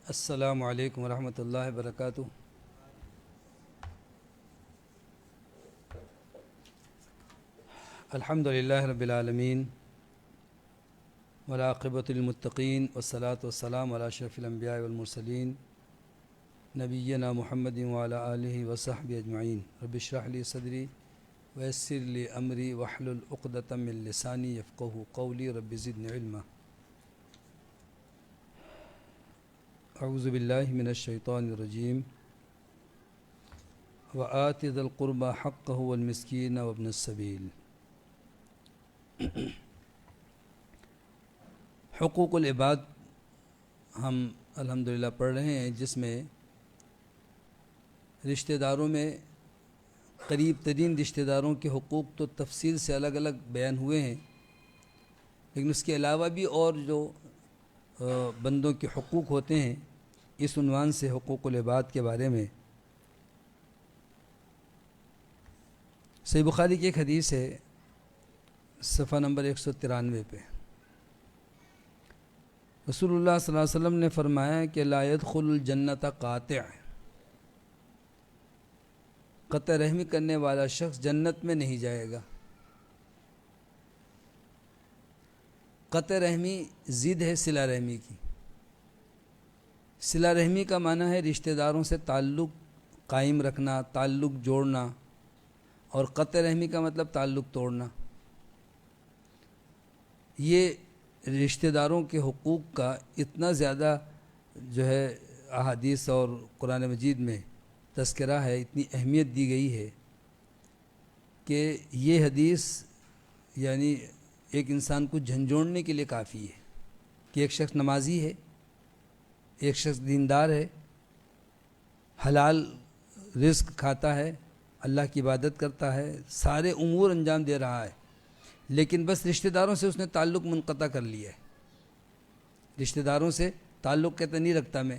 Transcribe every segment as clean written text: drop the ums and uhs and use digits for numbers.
السلام علیکم ورحمۃ اللہ وبرکاتہ۔ الحمد للہ رب العالمین والعاقبۃ للمتقین والصلاۃ والسلام علی اشرف الانبیاء والمرسلین نبینا محمد وعلی آلہ وصحبہ اجمعین۔ رب اشرح لی صدری ویسر لی امری واحلل عقدۃ من لسانی یفقہوا قولی رب زدنی علما۔ اعوذ باللہ من الشیطان الرجیم وآت ذی القربى حقہ والمسکین وابن السبیل۔ حقوق العباد ہم الحمدللہ پڑھ رہے ہیں، جس میں رشتہ داروں میں قریب ترین رشتہ داروں کے حقوق تو تفصیل سے الگ الگ بیان ہوئے ہیں، لیکن اس کے علاوہ بھی اور جو بندوں کے حقوق ہوتے ہیں، اس عنوان سے حقوق العباد کے بارے میں صحیح بخاری کی ایک حدیث ہے، صفحہ نمبر 193 پہ رسول اللہ صلی اللہ علیہ وسلم نے فرمایا کہ لا يدخل الجنت قاطع، قطع رحمی کرنے والا شخص جنت میں نہیں جائے گا۔ قطع رحمی ضد ہے صلہ رحمی کی۔ صلہ رحمی کا معنی ہے رشتہ داروں سے تعلق قائم رکھنا، تعلق جوڑنا، اور قطع رحمی کا مطلب تعلق توڑنا۔ یہ رشتہ داروں کے حقوق کا اتنا زیادہ جو ہے احادیث اور قرآن مجید میں تذکرہ ہے، اتنی اہمیت دی گئی ہے کہ یہ حدیث یعنی ایک انسان کو جھنجھوڑنے کے لیے کافی ہے کہ ایک شخص نمازی ہے، ایک شخص دیندار ہے، حلال رزق کھاتا ہے، اللہ کی عبادت کرتا ہے، سارے امور انجام دے رہا ہے، لیکن بس رشتہ داروں سے اس نے تعلق منقطع کر لیا ہے۔ رشتہ داروں سے تعلق کہتے نہیں رکھتا میں،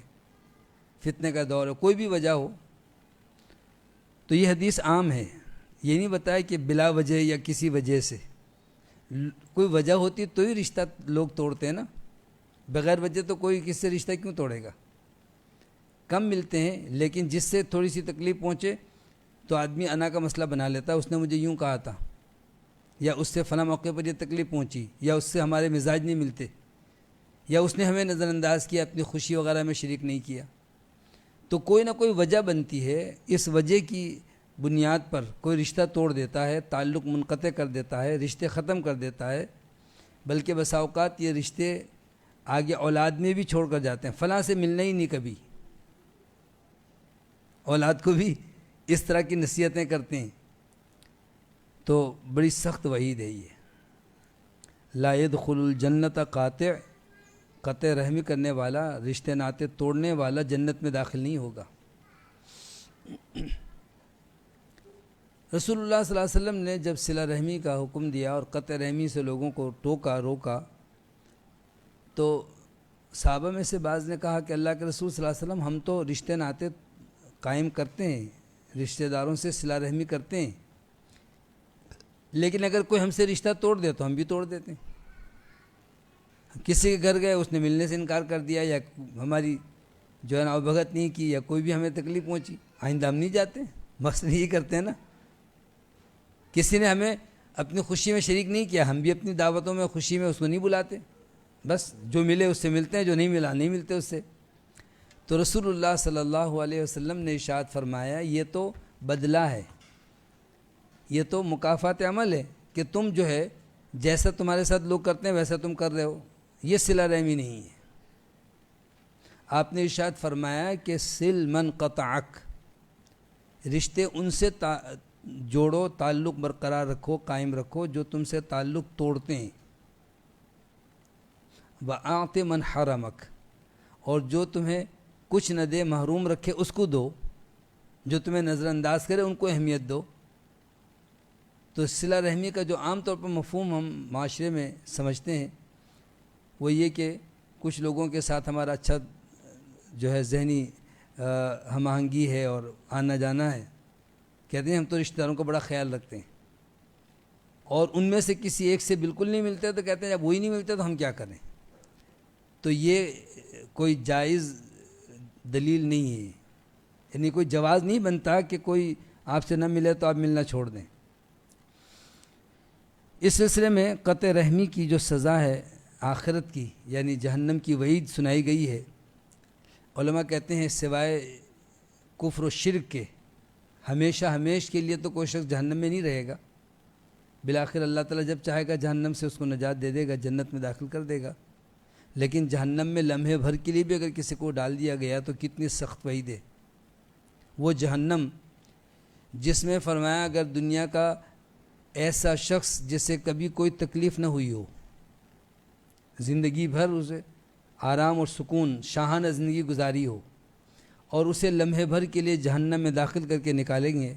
فتنے کا دور ہے، کوئی بھی وجہ ہو۔ تو یہ حدیث عام ہے، یہ نہیں بتایا کہ بلا وجہ یا کسی وجہ سے، کوئی وجہ ہوتی تو ہی رشتہ لوگ توڑتے ہیں نا، بغیر وجہ تو کوئی کس سے رشتہ کیوں توڑے گا؟ کم ملتے ہیں، لیکن جس سے تھوڑی سی تکلیف پہنچے تو آدمی انا کا مسئلہ بنا لیتا ہے، اس نے مجھے یوں کہا تھا، یا اس سے فلاں موقع پر یہ تکلیف پہنچی، یا اس سے ہمارے مزاج نہیں ملتے، یا اس نے ہمیں نظر انداز کیا، اپنی خوشی وغیرہ میں شریک نہیں کیا۔ تو کوئی نہ کوئی وجہ بنتی ہے، اس وجہ کی بنیاد پر کوئی رشتہ توڑ دیتا ہے، تعلق منقطع کر دیتا ہے، رشتے ختم کر دیتا ہے، بلکہ بسا اوقات یہ رشتے آگے اولاد میں بھی چھوڑ کر جاتے ہیں، فلاں سے ملنا ہی نہیں کبھی۔ اولاد کو بھی اس طرح کی نصیحتیں کرتے ہیں، تو بڑی سخت وعید ہے یہ۔ لا يدخل الجنت قاطع، قطع رحمی کرنے والا، رشتے ناطے توڑنے والا جنت میں داخل نہیں ہوگا۔ رسول اللہ صلی اللہ علیہ وسلم نے جب صلہ رحمی کا حکم دیا اور قطع رحمی سے لوگوں کو ٹوکا روکا، تو صحابہ میں سے بعض نے کہا کہ اللہ کے رسول صلی اللہ علیہ وسلم، ہم تو رشتے ناطے قائم کرتے ہیں، رشتہ داروں سے صلہ رحمی کرتے ہیں، لیکن اگر کوئی ہم سے رشتہ توڑ دے تو ہم بھی توڑ دیتے ہیں۔ کسی کے گھر گئے، اس نے ملنے سے انکار کر دیا، یا ہماری جو ہے نا بھگت نہیں کی، یا کوئی بھی ہمیں تکلیف پہنچی، آئندہ ہم نہیں جاتے، مقصد یہی کرتے ہیں نا۔ کسی نے ہمیں اپنی خوشی میں شریک نہیں کیا، ہم بھی اپنی دعوتوں میں خوشی میں اس کو نہیں بلاتے، بس جو ملے اس سے ملتے ہیں، جو نہیں ملا نہیں ملتے اس سے۔ تو رسول اللہ صلی اللہ علیہ وسلم نے ارشاد فرمایا، یہ تو بدلہ ہے، یہ تو مکافات عمل ہے کہ تم جو ہے جیسا تمہارے ساتھ لوگ کرتے ہیں ویسا تم کر رہے ہو، یہ صلہ رحمی نہیں ہے۔ آپ نے ارشاد فرمایا کہ سل من قطعک، رشتے ان سے جوڑو، تعلق برقرار رکھو، قائم رکھو جو تم سے تعلق توڑتے ہیں۔ وَأَعْطِ مَنْ حَرَمَكَ، اور جو تمہیں کچھ نہ دے، محروم رکھے، اس کو دو، جو تمہیں نظر انداز کرے ان کو اہمیت دو۔ تو صلہ رحمی کا جو عام طور پر مفہوم ہم معاشرے میں سمجھتے ہیں وہ یہ کہ کچھ لوگوں کے ساتھ ہمارا اچھا جو ہے ذہنی ہم آہنگی ہے اور آنا جانا ہے، کہتے ہیں ہم تو رشتہ داروں کا بڑا خیال رکھتے ہیں، اور ان میں سے کسی ایک سے بالکل نہیں ملتے تو کہتے ہیں جب وہی نہیں ملتے تو ہم کیا کریں۔ تو یہ کوئی جائز دلیل نہیں ہے، یعنی کوئی جواز نہیں بنتا کہ کوئی آپ سے نہ ملے تو آپ ملنا چھوڑ دیں۔ اس سلسلے میں قطع رحمی کی جو سزا ہے آخرت کی، یعنی جہنم کی وعید سنائی گئی ہے، علماء کہتے ہیں سوائے کفر و شرک کے ہمیشہ ہمیش کے لیے تو کوئی شخص جہنم میں نہیں رہے گا، بالآخر اللہ تعالیٰ جب چاہے گا جہنم سے اس کو نجات دے دے گا، جنت میں داخل کر دے گا۔ لیکن جہنم میں لمحے بھر کے لیے بھی اگر کسی کو ڈال دیا گیا تو کتنی سخت وعید ہے۔ وہ جہنم جس میں فرمایا اگر دنیا کا ایسا شخص جسے کبھی کوئی تکلیف نہ ہوئی ہو، زندگی بھر اسے آرام اور سکون شاہانہ زندگی گزاری ہو، اور اسے لمحے بھر کے لیے جہنم میں داخل کر کے نکالیں گے،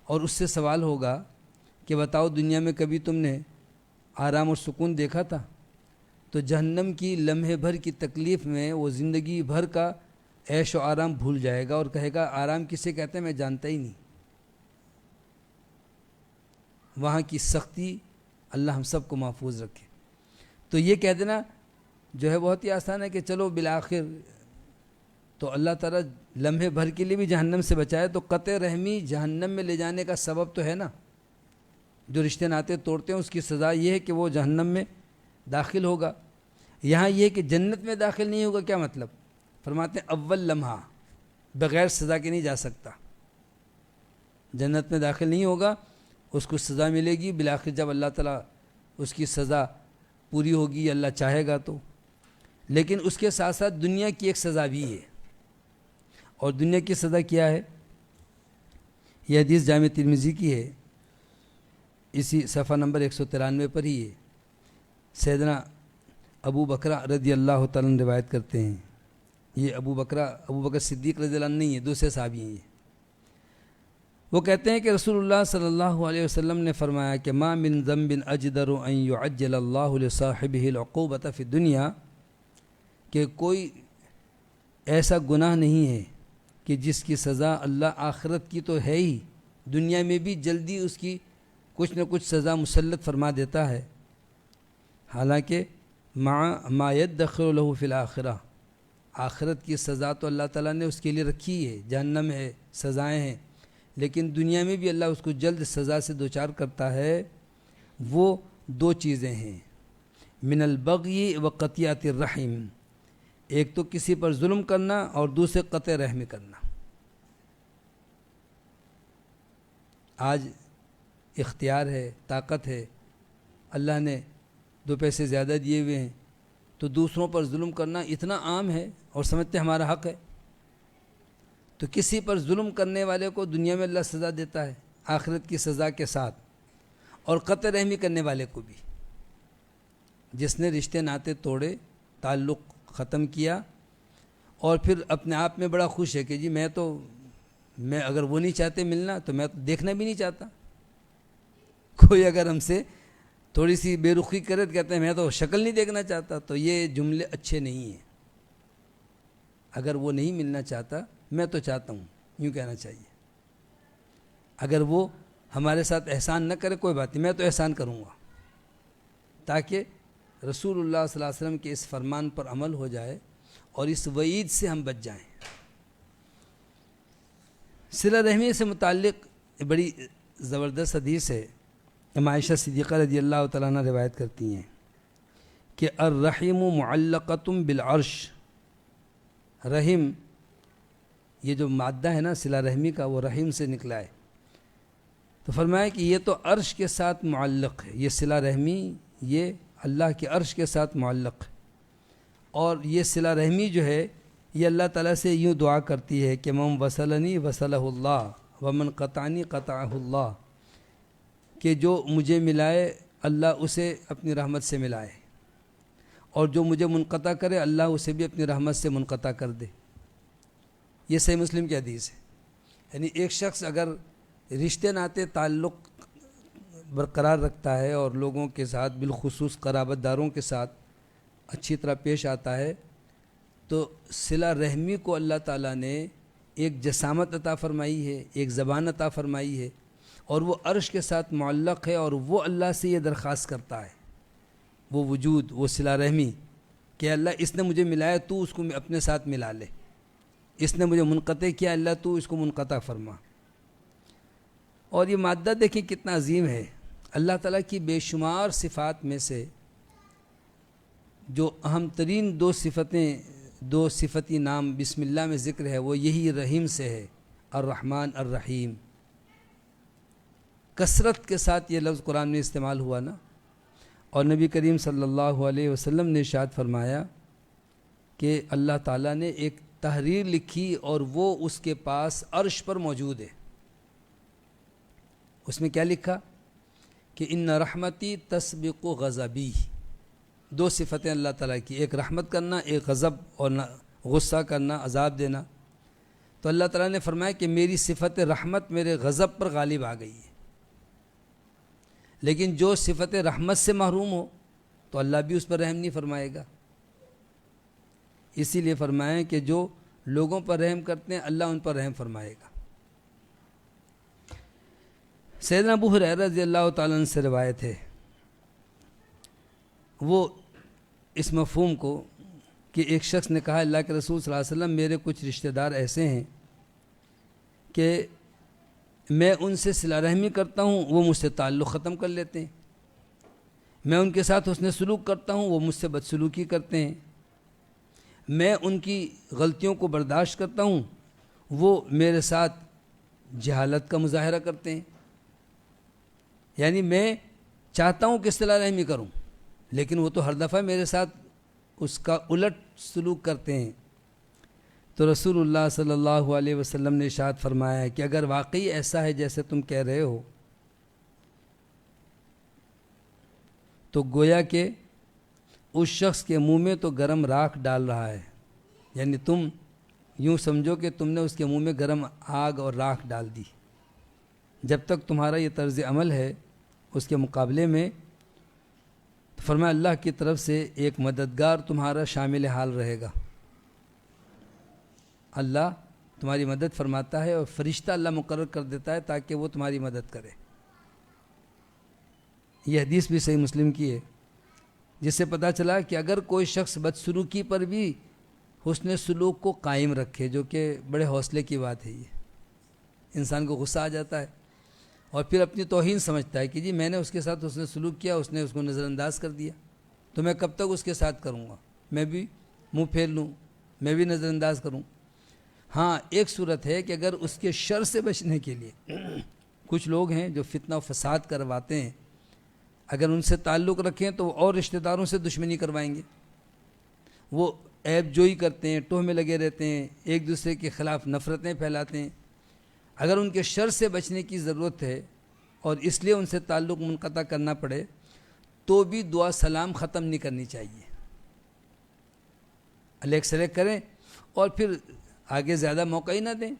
اور اس سے سوال ہوگا کہ بتاؤ دنیا میں کبھی تم نے آرام اور سکون دیکھا تھا؟ تو جہنم کی لمحے بھر کی تکلیف میں وہ زندگی بھر کا عیش و آرام بھول جائے گا اور کہے گا آرام کسے کہتے ہیں میں جانتا ہی نہیں۔ وہاں کی سختی اللہ ہم سب کو محفوظ رکھے۔ تو یہ کہہ دینا جو ہے بہت ہی آسان ہے کہ چلو بالآخر تو اللہ تعالیٰ لمحے بھر کے لیے بھی جہنم سے بچائے، تو قطع رحمی جہنم میں لے جانے کا سبب تو ہے نا۔ جو رشتے ناطے توڑتے ہیں اس کی سزا یہ ہے کہ وہ جہنم میں داخل ہوگا۔ یہاں یہ کہ جنت میں داخل نہیں ہوگا، کیا مطلب؟ فرماتے ہیں اول لمحہ بغیر سزا کے نہیں جا سکتا، جنت میں داخل نہیں ہوگا، اس کو سزا ملے گی بالآخر جب اللہ تعالیٰ اس کی سزا پوری ہوگی، اللہ چاہے گا تو۔ لیکن اس کے ساتھ ساتھ دنیا کی ایک سزا بھی ہے، اور دنیا کی سزا کیا ہے؟ یہ حدیث جامع ترمذی کی ہے، اسی صفحہ نمبر 193 پر ہی ہے۔ سیدنا ابو بکرہ رضی اللہ تعالیٰ عنہ روایت کرتے ہیں، یہ ابو بکر صدیق رضی اللہ عنہ نہیں ہے، دوسرے صحابی ہیں یہ۔ وہ کہتے ہیں کہ رسول اللہ صلی اللہ علیہ وسلم نے فرمایا کہ ما من ذنب اجدر ان يعجل اللہ لصاحبہ العقوبۃ فی الدنیا، کہ کوئی ایسا گناہ نہیں ہے کہ جس کی سزا اللہ آخرت کی تو ہے ہی، دنیا میں بھی جلدی اس کی کچھ نہ کچھ سزا مسلط فرما دیتا ہے، حالانکہ ما يدخر له فی الآخرہ، آخرت کی سزا تو اللہ تعالیٰ نے اس کے لیے رکھی ہے، جہنم ہے، سزائیں ہیں، لیکن دنیا میں بھی اللہ اس کو جلد سزا سے دوچار کرتا ہے۔ وہ دو چیزیں ہیں، من البغی و قطیعۃ الرحم، ایک تو کسی پر ظلم کرنا اور دوسرے قطع رحمی کرنا۔ آج اختیار ہے، طاقت ہے، اللہ نے 2 پیسے زیادہ دیے ہوئے ہیں، تو دوسروں پر ظلم کرنا اتنا عام ہے اور سمجھتے ہمارا حق ہے۔ تو کسی پر ظلم کرنے والے کو دنیا میں اللہ سزا دیتا ہے آخرت کی سزا کے ساتھ، اور قطع رحمی کرنے والے کو بھی، جس نے رشتے ناطے توڑے، تعلق ختم کیا، اور پھر اپنے آپ میں بڑا خوش ہے کہ جی میں اگر وہ نہیں چاہتے ملنا تو میں تو دیکھنا بھی نہیں چاہتا۔ کوئی اگر ہم سے تھوڑی سی بے رخی کرے تو کہتے ہیں میں تو شکل نہیں دیکھنا چاہتا، تو یہ جملے اچھے نہیں ہیں۔ اگر وہ نہیں ملنا چاہتا میں تو چاہتا ہوں، یوں کہنا چاہیے۔ اگر وہ ہمارے ساتھ احسان نہ کرے کوئی بات نہیں، میں تو احسان کروں گا، تاکہ رسول اللہ صلی اللہ علیہ وسلم کے اس فرمان پر عمل ہو جائے اور اس وعید سے ہم بچ جائیں۔ صلہ رحمی سے متعلق بڑی زبردست حدیث ہے، عائشہ صدیقہ رضی اللہ تعالیٰ عنہ روایت کرتی ہیں کہ الرحیم معلقۃ بالعرش، رحم یہ جو مادہ ہے نا صلہ رحمی کا، وہ رحیم سے نکلا ہے، تو فرمایا کہ یہ تو عرش کے ساتھ معلق ہے، یہ صلہ رحمی یہ اللہ کے عرش کے ساتھ معلق ہے، اور یہ صلہ رحمی جو ہے یہ اللہ تعالیٰ سے یوں دعا کرتی ہے کہ من وصلنی وصلہ اللہ ومن قطعنی قطعہ اللہ، کہ جو مجھے ملائے اللہ اسے اپنی رحمت سے ملائے، اور جو مجھے منقطع کرے اللہ اسے بھی اپنی رحمت سے منقطع کر دے۔ یہ صحیح مسلم کی حدیث ہے۔ یعنی ایک شخص اگر رشتے ناطے تعلق برقرار رکھتا ہے اور لوگوں کے ساتھ بالخصوص قرابت داروں کے ساتھ اچھی طرح پیش آتا ہے، تو صلہ رحمی کو اللہ تعالیٰ نے ایک جسامت عطا فرمائی ہے، ایک زبان عطا فرمائی ہے، اور وہ عرش کے ساتھ معلق ہے، اور وہ اللہ سے یہ درخواست کرتا ہے، وہ وجود، وہ صلہ رحمی، کہ اللہ اس نے مجھے ملایا تو اس کو اپنے ساتھ ملا لے۔ اس نے مجھے منقطع کیا، اللہ تو اس کو منقطع فرما۔ اور یہ مادہ دیکھیں کتنا عظیم ہے۔ اللہ تعالیٰ کی بے شمار صفات میں سے جو اہم ترین دو صفتی نام بسم اللہ میں ذکر ہے وہ یہی رحیم سے ہے، الرحمن الرحیم۔ کثرت کے ساتھ یہ لفظ قرآن میں استعمال ہوا نا، اور نبی کریم صلی اللہ علیہ وسلم نے ارشاد فرمایا کہ اللہ تعالیٰ نے ایک تحریر لکھی اور وہ اس کے پاس عرش پر موجود ہے۔ اس میں کیا لکھا کہ ان رحمتی تسبق غضبی، دو صفتیں اللہ تعالیٰ کی، ایک رحمت کرنا، ایک غضب اور غصہ کرنا، عذاب دینا۔ تو اللہ تعالیٰ نے فرمایا کہ میری صفت رحمت میرے غضب پر غالب آ گئی ہے، لیکن جو صفت رحمت سے محروم ہو تو اللہ بھی اس پر رحم نہیں فرمائے گا۔ اسی لیے فرمائیں کہ جو لوگوں پر رحم کرتے ہیں اللہ ان پر رحم فرمائے گا۔ سیدنا ابو ہریرہ رضی اللہ تعالیٰ عنہ سے روایت ہے، وہ اس مفہوم کو کہ ایک شخص نے کہا اللہ کے رسول صلی اللہ علیہ وسلم میرے کچھ رشتہ دار ایسے ہیں کہ میں ان سے صلہ رحمی کرتا ہوں، وہ مجھ سے تعلق ختم کر لیتے ہیں، میں ان کے ساتھ حسن سلوک کرتا ہوں، وہ مجھ سے بدسلوکی کرتے ہیں، میں ان کی غلطیوں کو برداشت کرتا ہوں، وہ میرے ساتھ جہالت کا مظاہرہ کرتے ہیں۔ یعنی میں چاہتا ہوں کہ صلہ رحمی کروں، لیکن وہ تو ہر دفعہ میرے ساتھ اس کا الٹ سلوک کرتے ہیں۔ تو رسول اللہ صلی اللہ علیہ وسلم نے ارشاد فرمایا ہے کہ اگر واقعی ایسا ہے جیسے تم کہہ رہے ہو تو گویا کہ اس شخص کے منہ میں تو گرم راکھ ڈال رہا ہے، یعنی تم یوں سمجھو کہ تم نے اس کے منہ میں گرم آگ اور راکھ ڈال دی۔ جب تک تمہارا یہ طرز عمل ہے اس کے مقابلے میں فرمایا اللہ کی طرف سے ایک مددگار تمہارا شامل حال رہے گا، اللہ تمہاری مدد فرماتا ہے اور فرشتہ اللہ مقرر کر دیتا ہے تاکہ وہ تمہاری مدد کرے۔ یہ حدیث بھی صحیح مسلم کی ہے، جس سے پتہ چلا کہ اگر کوئی شخص بدسلوکی پر بھی حسن سلوک کو قائم رکھے، جو کہ بڑے حوصلے کی بات ہے، یہ انسان کو غصہ آ جاتا ہے اور پھر اپنی توہین سمجھتا ہے کہ جی میں نے اس کے ساتھ حسن سلوک کیا، اس نے اس کو نظر انداز کر دیا، تو میں کب تک اس کے ساتھ کروں گا، میں بھی منہ پھیر لوں، میں بھی نظر انداز کروں۔ ہاں ایک صورت ہے کہ اگر اس کے شر سے بچنے کے لیے کچھ لوگ ہیں جو فتنہ و فساد کرواتے ہیں، اگر ان سے تعلق رکھیں تو وہ اور رشتہ داروں سے دشمنی کروائیں گے، وہ عیب جوئی کرتے ہیں، ٹوہ میں لگے رہتے ہیں، ایک دوسرے کے خلاف نفرتیں پھیلاتے ہیں۔ اگر ان کے شر سے بچنے کی ضرورت ہے اور اس لیے ان سے تعلق منقطع کرنا پڑے تو بھی دعا سلام ختم نہیں کرنی چاہیے، علیک سلیک کریں اور پھر آگے زیادہ موقع ہی نہ دیں،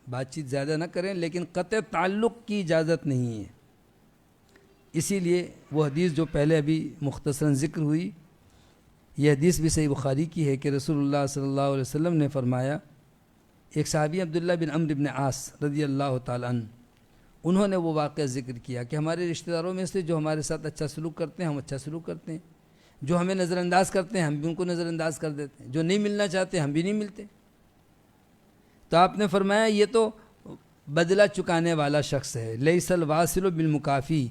بات چیت زیادہ نہ کریں، لیکن قطع تعلق کی اجازت نہیں ہے۔ اسی لیے وہ حدیث جو پہلے ابھی مختصراً ذکر ہوئی، یہ حدیث بھی صحیح بخاری کی ہے کہ رسول اللہ صلی اللہ علیہ وسلم نے فرمایا، ایک صحابی عبداللہ بن عمرو بن عاص رضی اللہ تعالیٰ عنہ، انہوں نے وہ واقعہ ذکر کیا کہ ہمارے رشتہ داروں میں سے جو ہمارے ساتھ اچھا سلوک کرتے ہیں ہم اچھا سلوک کرتے ہیں، جو ہمیں نظر انداز کرتے ہیں ہم بھی ان کو نظر انداز کر دیتے ہیں، جو نہیں ملنا چاہتے ہم بھی نہیں ملتے۔ تو آپ نے فرمایا یہ تو بدلہ چکانے والا شخص ہے، لیس الواصل بالمکافی،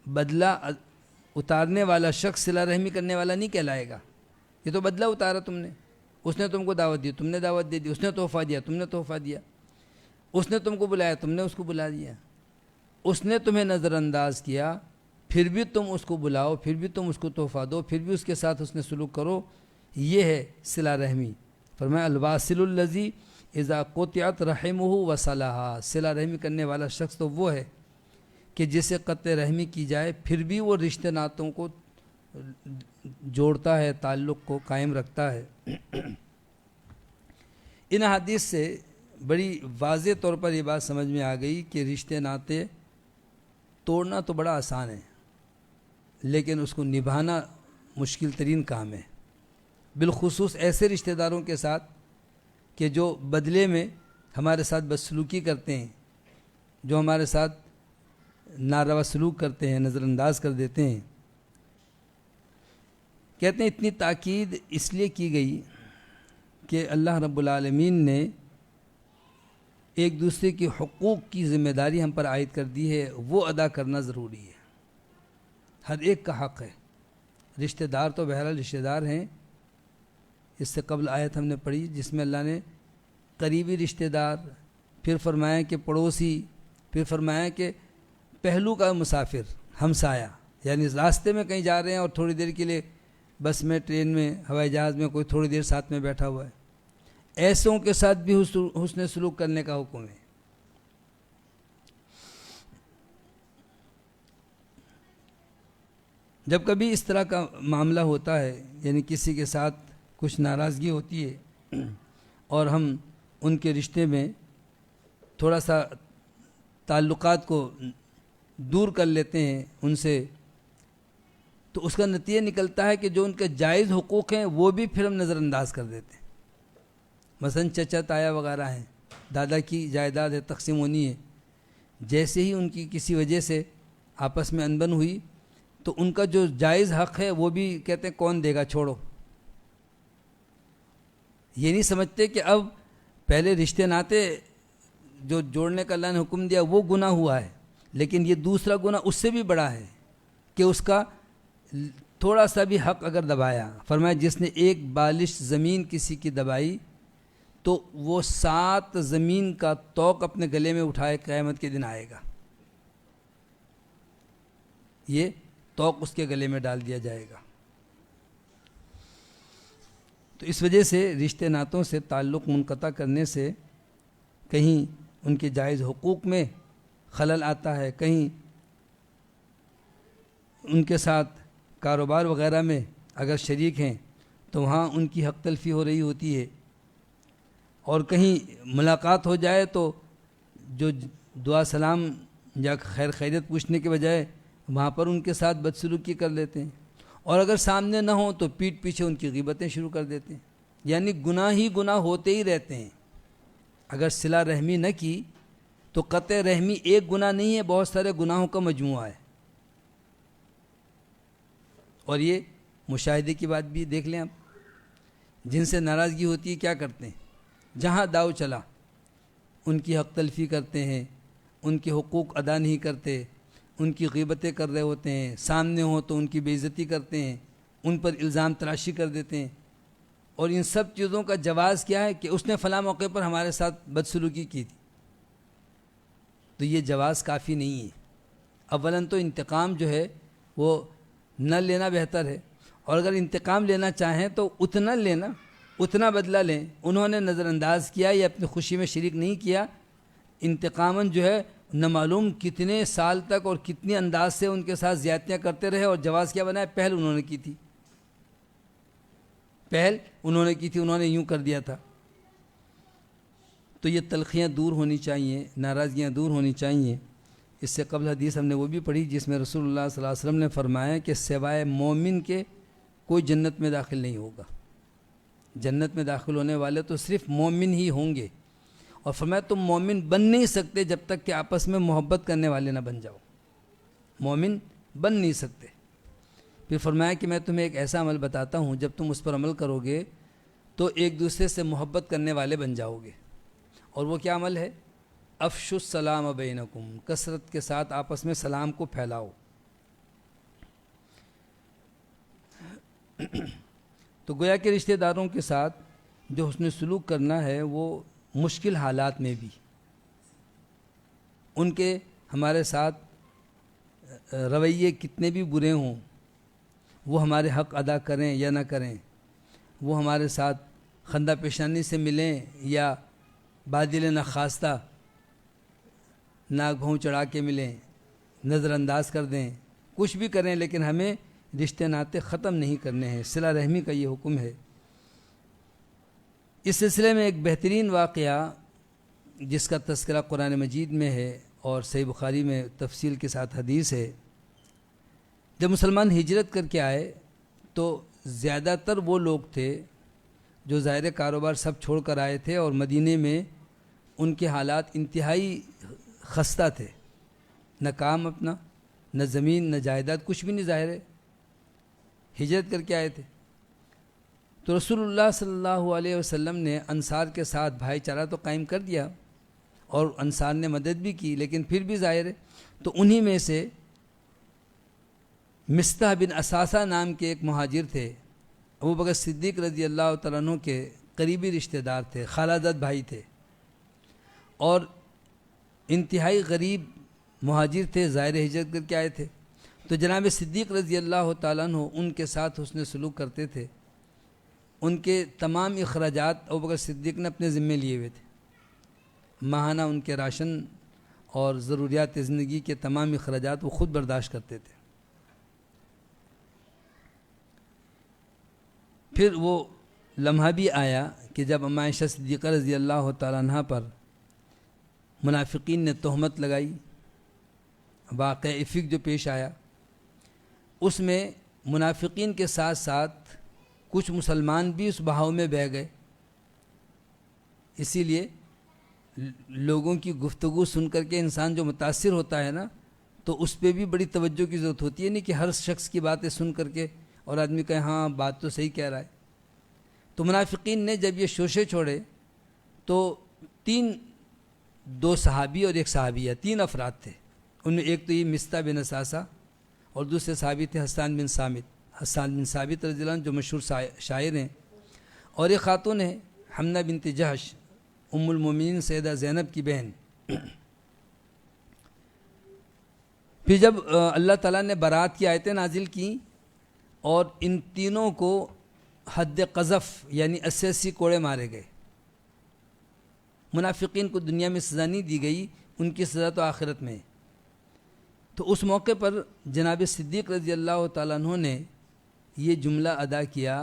بدلہ اتارنے والا شخص صلہ رحمی کرنے والا نہیں کہلائے گا۔ یہ تو بدلہ اتارا تم نے، اس نے تم کو دعوت دی، تم نے دعوت دے دی، اس نے تحفہ دیا، تم نے تحفہ دیا، اس نے تم کو بلایا، تم نے اس کو بلا دیا، اس نے تمہیں نظر انداز کیا، پھر بھی تم اس کو بلاؤ، پھر بھی تم اس کو تحفہ دو، پھر بھی اس کے ساتھ اس نے سلوک کرو، یہ ہے صلہ رحمی۔ فرمایا الواصل الذی اذا قطعت رحمہ وصلھا، صلہ رحمی کرنے والا شخص تو وہ ہے کہ جسے قطع رحمی کی جائے پھر بھی وہ رشتہ ناتوں کو جوڑتا ہے، تعلق کو قائم رکھتا ہے۔ ان حدیث سے بڑی واضح طور پر یہ بات سمجھ میں آ گئی کہ رشتے ناتے توڑنا تو بڑا آسان ہے، لیکن اس کو نبھانا مشکل ترین کام ہے، بالخصوص ایسے رشتہ داروں کے ساتھ کہ جو بدلے میں ہمارے ساتھ بدسلوکی کرتے ہیں، جو ہمارے ساتھ ناروا سلوک کرتے ہیں، نظر انداز کر دیتے ہیں۔ کہتے ہیں اتنی تاکید اس لیے کی گئی کہ اللہ رب العالمین نے ایک دوسرے کے حقوق کی ذمہ داری ہم پر عائد کر دی ہے، وہ ادا کرنا ضروری ہے۔ ہر ایک کا حق ہے۔ رشتہ دار تو بہرحال رشتہ دار ہیں، اس سے قبل آیت ہم نے پڑھی جس میں اللہ نے قریبی رشتہ دار، پھر فرمایا کہ پڑوسی، پھر فرمایا کہ پہلو کا مسافر، ہمسایہ، یعنی راستے میں کہیں جا رہے ہیں اور تھوڑی دیر کے لیے بس میں، ٹرین میں، ہوائی جہاز میں کوئی تھوڑی دیر ساتھ میں بیٹھا ہوا ہے، ایسوں کے ساتھ بھی حسن سلوک کرنے کا حکم ہے۔ جب کبھی اس طرح کا معاملہ ہوتا ہے، یعنی کسی کے ساتھ کچھ ناراضگی ہوتی ہے اور ہم ان کے رشتے میں تھوڑا سا تعلقات کو دور کر لیتے ہیں ان سے، تو اس کا نتیجہ نکلتا ہے کہ جو ان کے جائز حقوق ہیں وہ بھی پھر ہم نظر انداز کر دیتے ہیں۔ مثلا چچا تایا وغیرہ ہیں، دادا کی جائیداد ہے، تقسیم ہونی ہے، جیسے ہی ان کی کسی وجہ سے آپس میں انبن ہوئی تو ان کا جو جائز حق ہے وہ بھی کہتے ہیں کون دے گا، چھوڑو۔ یہ نہیں سمجھتے کہ اب پہلے رشتے ناتے جو جوڑنے کا اللہ نے حکم دیا وہ گناہ ہوا ہے، لیکن یہ دوسرا گناہ اس سے بھی بڑا ہے کہ اس کا تھوڑا سا بھی حق اگر دبایا، فرمایا جس نے ایک بالش زمین کسی کی دبائی تو وہ 7 زمین کا طوق اپنے گلے میں اٹھائے قیامت کے دن آئے گا، یہ طوق اس کے گلے میں ڈال دیا جائے گا۔ تو اس وجہ سے رشتے ناتوں سے تعلق منقطع کرنے سے کہیں ان کے جائز حقوق میں خلل آتا ہے، کہیں ان کے ساتھ کاروبار وغیرہ میں اگر شریک ہیں تو وہاں ان کی حق تلفی ہو رہی ہوتی ہے، اور کہیں ملاقات ہو جائے تو جو دعا سلام یا خیر خیریت پوچھنے کے بجائے وہاں پر ان کے ساتھ بدسلوکی کر لیتے ہیں، اور اگر سامنے نہ ہوں تو پیٹھ پیچھے ان کی غیبتیں شروع کر دیتے ہیں، یعنی گناہ ہی گناہ ہوتے ہی رہتے ہیں۔ اگر صلہ رحمی نہ کی تو قطع رحمی ایک گناہ نہیں ہے، بہت سارے گناہوں کا مجموعہ ہے۔ اور یہ مشاہدے کی بات بھی دیکھ لیں آپ، جن سے ناراضگی ہوتی ہے کیا کرتے ہیں، جہاں داؤ چلا ان کی حق تلفی کرتے ہیں، ان کے حقوق ادا نہیں کرتے، ان کی غیبتیں کر رہے ہوتے ہیں، سامنے ہوں تو ان کی بے عزتی کرتے ہیں، ان پر الزام تراشی کر دیتے ہیں، اور ان سب چیزوں کا جواز کیا ہے کہ اس نے فلاں موقع پر ہمارے ساتھ بدسلوکی کی تھی، تو یہ جواز کافی نہیں ہے۔ اولاً تو انتقام جو ہے وہ نہ لینا بہتر ہے، اور اگر انتقام لینا چاہیں تو اتنا لینا، اتنا بدلہ لیں۔ انہوں نے نظر انداز کیا یا اپنی خوشی میں شریک نہیں کیا، انتقاماً جو ہے نہ معلوم کتنے سال تک اور کتنی انداز سے ان کے ساتھ زیادتیاں کرتے رہے، اور جواز کیا بنایا، پہل انہوں نے کی تھی، پہل انہوں نے کی تھی، انہوں نے یوں کر دیا تھا۔ تو یہ تلخیاں دور ہونی چاہیے، ناراضگیاں دور ہونی چاہیے۔ اس سے قبل حدیث ہم نے وہ بھی پڑھی جس میں رسول اللہ صلی اللہ علیہ وسلم نے فرمایا کہ سوائے مومن کے کوئی جنت میں داخل نہیں ہوگا، جنت میں داخل ہونے والے تو صرف مومن ہی ہوں گے، اور فرمایا تم مومن بن نہیں سکتے جب تک کہ آپس میں محبت کرنے والے نہ بن جاؤ، مومن بن نہیں سکتے۔ پھر فرمایا کہ میں تمہیں ایک ایسا عمل بتاتا ہوں جب تم اس پر عمل کرو گے تو ایک دوسرے سے محبت کرنے والے بن جاؤ گے، اور وہ کیا عمل ہے، افشوا السلام بینکم، کثرت کے ساتھ آپس میں سلام کو پھیلاؤ۔ تو گویا کہ رشتہ داروں کے ساتھ جو حسن سلوک کرنا ہے وہ مشکل حالات میں بھی ان کے ہمارے ساتھ رویے کتنے بھی برے ہوں، وہ ہمارے حق ادا کریں یا نہ کریں، وہ ہمارے ساتھ خندہ پیشانی سے ملیں یا بادل نخواستہ ناک بھوں چڑھا کے ملیں، نظر انداز کر دیں، کچھ بھی کریں، لیکن ہمیں رشتے ناتے ختم نہیں کرنے ہیں۔ صلہ رحمی کا یہ حکم ہے۔ اس سلسلے میں ایک بہترین واقعہ جس کا تذکرہ قرآن مجید میں ہے اور صحیح بخاری میں تفصیل کے ساتھ حدیث ہے، جب مسلمان ہجرت کر کے آئے تو زیادہ تر وہ لوگ تھے جو ظاہر کاروبار سب چھوڑ کر آئے تھے، اور مدینے میں ان کے حالات انتہائی خستہ تھے، نہ کام اپنا، نہ زمین، نہ جائیداد، کچھ بھی نہیں، ظاہر ہے ہجرت کر کے آئے تھے۔ تو رسول اللہ صلی اللہ علیہ وسلم نے انصار کے ساتھ بھائی چارہ تو قائم کر دیا اور انصار نے مدد بھی کی، لیکن پھر بھی ظاہر ہے تو انہی میں سے مصطح بن اساسہ نام کے ایک مہاجر تھے، ابوبکر صدیق رضی اللہ تعالیٰ عنہ کے قریبی رشتہ دار تھے، خالہ زاد بھائی تھے اور انتہائی غریب مہاجر تھے، ظاہر ہجرت کر کے آئے تھے۔ تو جناب صدیق رضی اللہ تعالیٰ عنہ ان کے ساتھ حسن سلوک کرتے تھے، ان کے تمام اخراجات ابوبکر صدیق نے اپنے ذمے لیے ہوئے تھے، ماہانہ ان کے راشن اور ضروریات زندگی کے تمام اخراجات وہ خود برداشت کرتے تھے۔ پھر وہ لمحہ بھی آیا کہ جب اماں عائشہ صدیقہ رضی اللہ تعالیٰ عنہ پر منافقین نے تہمت لگائی، واقعہ افک جو پیش آیا، اس میں منافقین کے ساتھ ساتھ کچھ مسلمان بھی اس بہاؤ میں بہہ گئے۔ اسی لیے لوگوں کی گفتگو سن کر کے انسان جو متاثر ہوتا ہے نا، تو اس پہ بھی بڑی توجہ کی ضرورت ہوتی ہے، نہیں کہ ہر شخص کی باتیں سن کر کے اور آدمی کہے ہاں بات تو صحیح کہہ رہا ہے۔ تو منافقین نے جب یہ شوشے چھوڑے تو دو صحابی اور ایک صحابیہ، 3 افراد تھے، ان میں ایک تو یہ مصطح بن اساسہ اور دوسرے صحابی تھے حسان بن ثابت رضی اللہ عنہ جو مشہور شاعر ہیں، اور ایک خاتون ہے حمنہ بنت جہش ام المومنین سیدہ زینب کی بہن۔ پھر جب اللہ تعالیٰ نے برات کی آیتیں نازل کیں اور ان تینوں کو حد قذف یعنی 80 کوڑے مارے گئے۔ منافقین کو دنیا میں سزا نہیں دی گئی، ان کی سزا تو آخرت میں ہے۔ تو اس موقع پر جناب صدیق رضی اللہ تعالیٰ عنہ نے یہ جملہ ادا کیا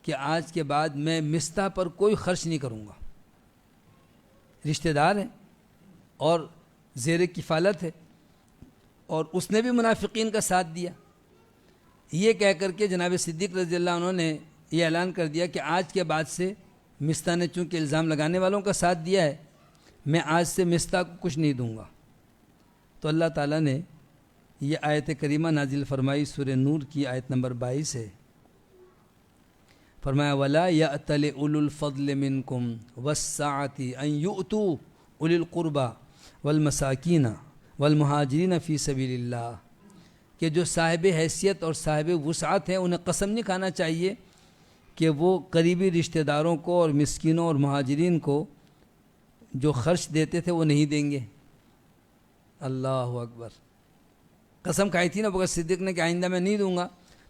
کہ آج کے بعد میں مصطح پر کوئی خرچ نہیں کروں گا، رشتہ دار ہے اور زیر کفالت ہے، اور اس نے بھی منافقین کا ساتھ دیا۔ یہ کہہ کر کے جناب صدیق رضی اللہ عنہ نے یہ اعلان کر دیا کہ آج کے بعد سے مصطح نے چونکہ الزام لگانے والوں کا ساتھ دیا ہے، میں آج سے مصطح کو کچھ نہیں دوں گا۔ تو اللہ تعالیٰ نے یہ آیت کریمہ نازل فرمائی، سورہ نور کی آیت نمبر 22 ہے، فرمایا وَلَا يَأْتَلِ أُولُو الْفَضْلِ مِنْكُمْ وَالسَّعَةِ أَنْ يُؤْتُوا أُولِي الْقُرْبَى وَالْمَسَاكِينَ وَالْمُهَاجِرِينَ فِي سَبِيلِ اللَّهِ کہ جو صاحب حیثیت اور صاحب وسعت ہیں انہیں قسم نہیں کھانا چاہیے کہ وہ قریبی رشتہ داروں کو اور مسکینوں اور مہاجرین کو جو خرچ دیتے تھے وہ نہیں دیں گے۔ اللہ اکبر، قسم کھائی تھی نا ابوبکر صدیق نے کہ آئندہ میں نہیں دوں گا،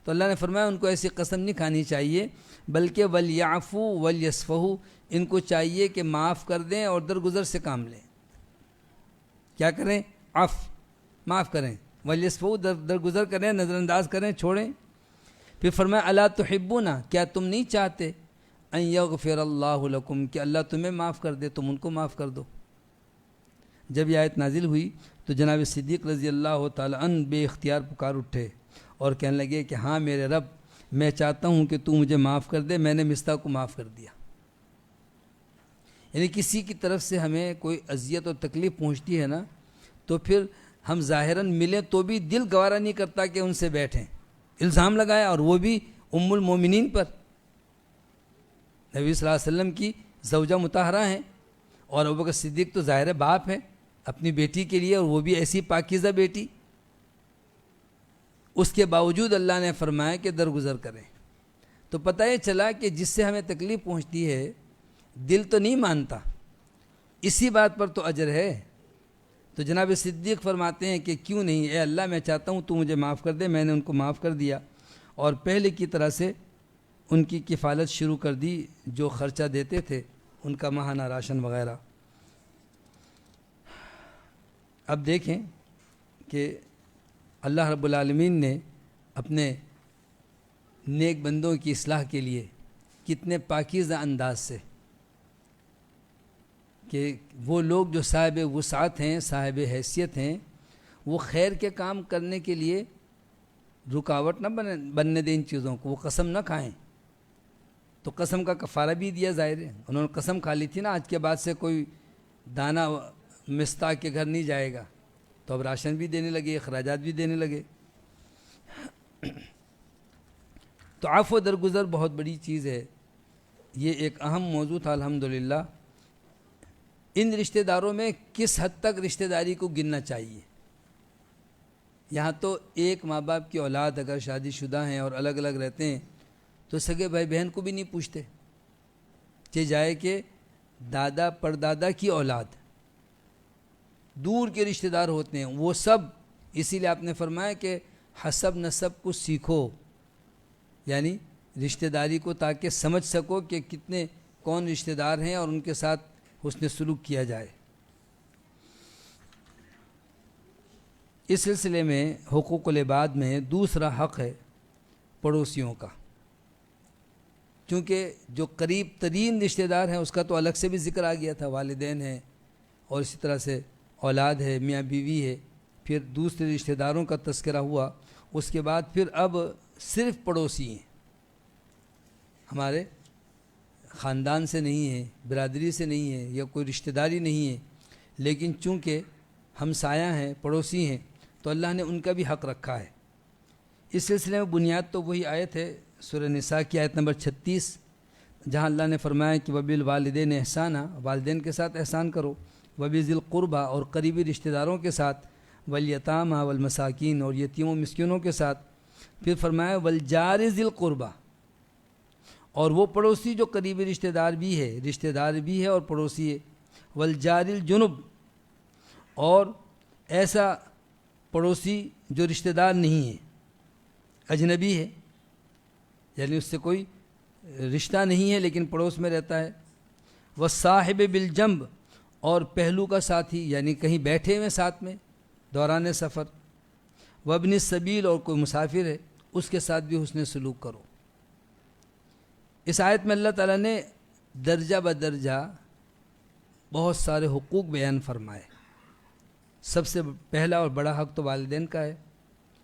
تو اللہ نے فرمایا ان کو ایسی قسم نہیں کھانی چاہیے، بلکہ وَلْيَعْفُوا وَلْيَصْفَحُوا، ان کو چاہیے کہ معاف کر دیں اور درگزر سے کام لیں۔ کیا کریں؟ معاف کریں، وَلْيَصْفَحُوا درگزر کریں، نظر انداز کریں، چھوڑیں۔ پھر فرمایا اَلَا تُحِبُّونَ، کیا تم نہیں چاہتے اَن يَغْفِرَ اللَّهُ لَكُمْ کہ اللہ تمہیں معاف کر دے، تم ان کو معاف کر دو۔ جب یہ آیت نازل ہوئی تو جناب صدیق رضی اللہ تعالیٰ عنہ بے اختیار پکار اٹھے اور کہنے لگے کہ ہاں میرے رب، میں چاہتا ہوں کہ تو مجھے معاف کر دے، میں نے مصطح کو معاف کر دیا۔ یعنی کسی کی طرف سے ہمیں کوئی اذیت اور تکلیف پہنچتی ہے نا، تو پھر ہم ظاہراً ملیں تو بھی دل گوارا نہیں کرتا کہ ان سے بیٹھیں۔ الزام لگایا اور وہ بھی ام المومنین پر، نبی صلی اللہ علیہ وسلم کی زوجہ مطہرہ ہیں، اور ابوبکر صدیق تو ظاہر باپ ہے اپنی بیٹی کے لیے، اور وہ بھی ایسی پاکیزہ بیٹی۔ اس کے باوجود اللہ نے فرمایا کہ درگزر کریں۔ تو پتہ یہ چلا کہ جس سے ہمیں تکلیف پہنچتی ہے دل تو نہیں مانتا، اسی بات پر تو اجر ہے۔ تو جناب صدیق فرماتے ہیں کہ کیوں نہیں، اے اللہ میں چاہتا ہوں تو مجھے معاف کر دے، میں نے ان کو معاف کر دیا اور پہلے کی طرح سے ان کی کفالت شروع کر دی، جو خرچہ دیتے تھے ان کا ماہانہ راشن وغیرہ۔ اب دیکھیں کہ اللہ رب العالمین نے اپنے نیک بندوں کی اصلاح کے لیے کتنے پاکیزہ انداز سے، کہ وہ لوگ جو صاحب وسعت ہیں، صاحب حیثیت ہیں، وہ خیر کے کام کرنے کے لیے رکاوٹ نہ بننے دیں ان چیزوں کو، وہ قسم نہ کھائیں۔ تو قسم کا کفارہ بھی دیا، ظاہر ہے انہوں نے قسم کھا لی تھی نا آج کے بعد سے کوئی دانہ مصطح کے گھر نہیں جائے گا، تو اب راشن بھی دینے لگے، اخراجات بھی دینے لگے۔ تو عفو درگزر بہت بڑی چیز ہے، یہ ایک اہم موضوع تھا الحمدللہ۔ ان رشتہ داروں میں کس حد تک رشتہ داری کو گننا چاہیے؟ یہاں تو ایک ماں باپ کی اولاد اگر شادی شدہ ہیں اور الگ الگ رہتے ہیں تو سگے بھائی بہن کو بھی نہیں پوچھتے، کہ جائے کہ دادا پردادا کی اولاد دور کے رشتہ دار ہوتے ہیں وہ سب، اسی لیے آپ نے فرمایا کہ حسب نسب کو سیکھو، یعنی رشتہ داری کو تاکہ سمجھ سکو کہ کتنے کون رشتہ دار ہیں اور ان کے ساتھ حسن سلوک کیا جائے۔ اس سلسلے میں حقوق العباد میں دوسرا حق ہے پڑوسیوں کا، کیونکہ جو قریب ترین رشتہ دار ہیں اس کا تو الگ سے بھی ذکر آ گیا تھا، والدین ہیں اور اسی طرح سے اولاد ہے، میاں بیوی ہے، پھر دوسرے رشتہ داروں کا تذکرہ ہوا، اس کے بعد پھر اب صرف پڑوسی ہیں، ہمارے خاندان سے نہیں ہے، برادری سے نہیں ہے یا کوئی رشتہ داری نہیں ہے، لیکن چونکہ ہمسایہ ہیں، پڑوسی ہیں، تو اللہ نے ان کا بھی حق رکھا ہے۔ اس سلسلے میں بنیاد تو وہی آیت ہے سورہ نساء کی آیت نمبر 36، جہاں اللہ نے فرمایا کہ وبالوالدین احسانا، والدین کے ساتھ احسان کرو، وبذی القربیٰ اور قریبی رشتہ داروں کے ساتھ، والیتامى والمساکین اور یتیموں مسکینوں کے ساتھ، پھر فرمایا والجار ذی القربیٰ، اور وہ پڑوسی جو قریبی رشتہ دار بھی ہے اور پڑوسی ہے، والجار الجنب، اور ایسا پڑوسی جو رشتہ دار نہیں ہے، اجنبی ہے، یعنی اس سے کوئی رشتہ نہیں ہے لیکن پڑوس میں رہتا ہے، والصاحب بالجنب، اور پہلو کا ساتھی، یعنی کہیں بیٹھے ہوئے ساتھ میں دوران سفر، وابن السبیل، اور کوئی مسافر ہے اس کے ساتھ بھی حسن سلوک کرو۔ اس آیت میں اللہ تعالیٰ نے درجہ بدرجہ بہت سارے حقوق بیان فرمائے۔ سب سے پہلا اور بڑا حق تو والدین کا ہے،